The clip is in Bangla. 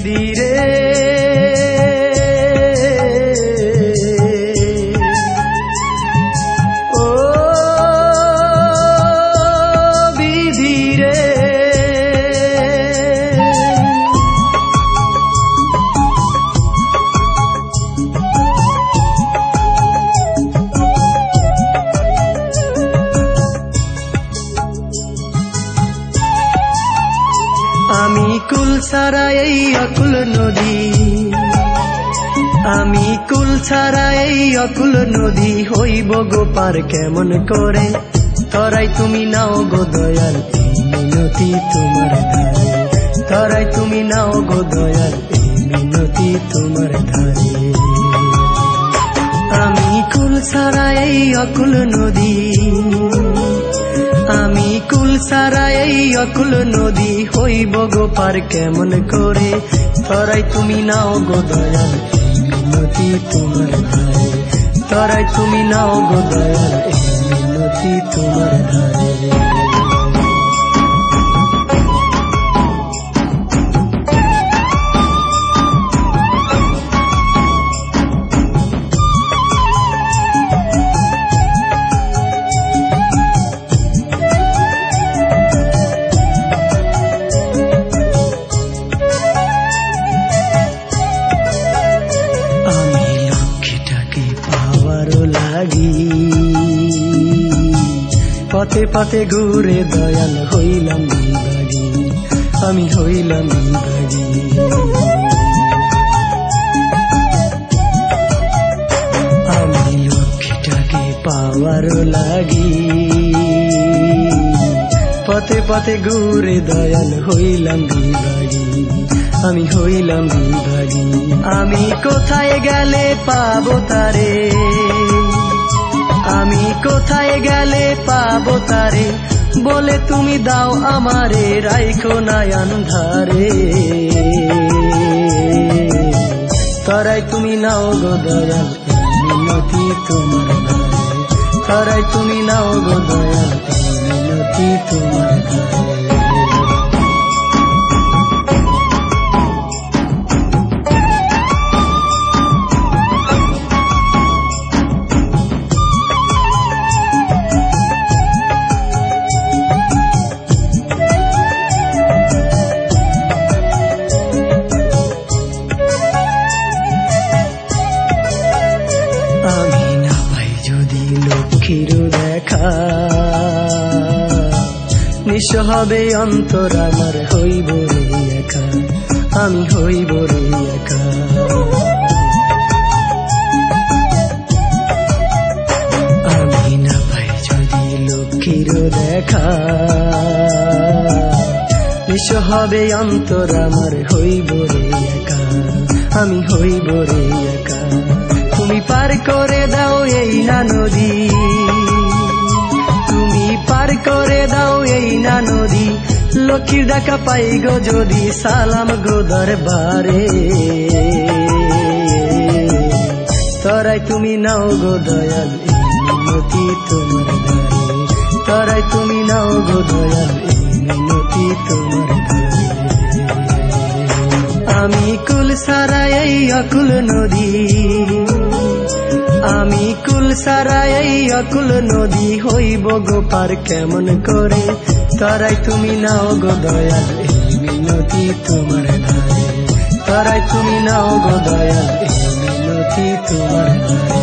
ধীরে ও বিধিরে আমি কুল ছাড়া এই অকুল নদী, আমি কুল ছাড়া এই অকুল নদী হইব গো পার কেমন করে? তরাই তুমি নাও গো দয়াল এই মিনতি তোমার ধারে, তরাই তুমি নাও গো দয়াল এই মিনতি তোমার ধারে। আমি কুল ছাড়া এই অকুল নদী, আমি কুল ছাড়া এই অকুল নদী হইব গো পার কেমন করে? তরাই তুমি নাও গো দয়াল এই মিনতি তোমার ধারে, তরাই তুমি নাও গো দয়াল এই মিনতি তোমার ধারে। পথে পথে ঘুরে দয়াল হইলাম বিভাগী, আমি হইলাম বিভাগী। আমি লক্ষ্যটাকে পাওয়ার লাগি, পথে পথে ঘুরে দয়াল হইলাম বিভাগী, আমি হইলাম বিভাগী। আমি কোথায় গেলে পাবো তারে, আমি কোথায় গেলে পাবো তারে? বলে তুমি দাও আমারে, রাইখো না আন্ধারে। তরাই তুমি নাও গো দয়াল এই মিনতি তোমার ধারে, তরাই তুমি নাও গো দয়াল এই মিনতি তোমার ধারে। আমি না পাই যদি লক্ষ্মীর দেখা, নিঃস্ব হবে অন্তর আমার, হইব রে একা, আমি হইব রে একা। আমি না পাই যদি লক্ষ্মীর দেখা, নিঃস্ব হবে অন্তর আমার, হইব রে একা, আমি হইব রে একা। তুমি পার করে দাও এই না নদী, তুমি পার করে দাও এই না নদী, লক্ষ্মীর ডাকা পাই গো যদি, সালাম গো দরবারে। তরাই তুমি নাও গো দয়াল এই মিনতি তোমার ধারে, তরাই তুমি নাও গো দয়াল এই মিনতি তোমার ধারে। আমি কুল ছাড়া এই অকুল নদী, আমি কুল ছাড়া এই অকুল নদী হইব গো পার কেমন করে? তরাই তুমি নাও গো দয়াল এই মিনতি তোমার ধারে, তরাই তুমি নাও গো দয়াল এই মিনতি তোমার ধারে।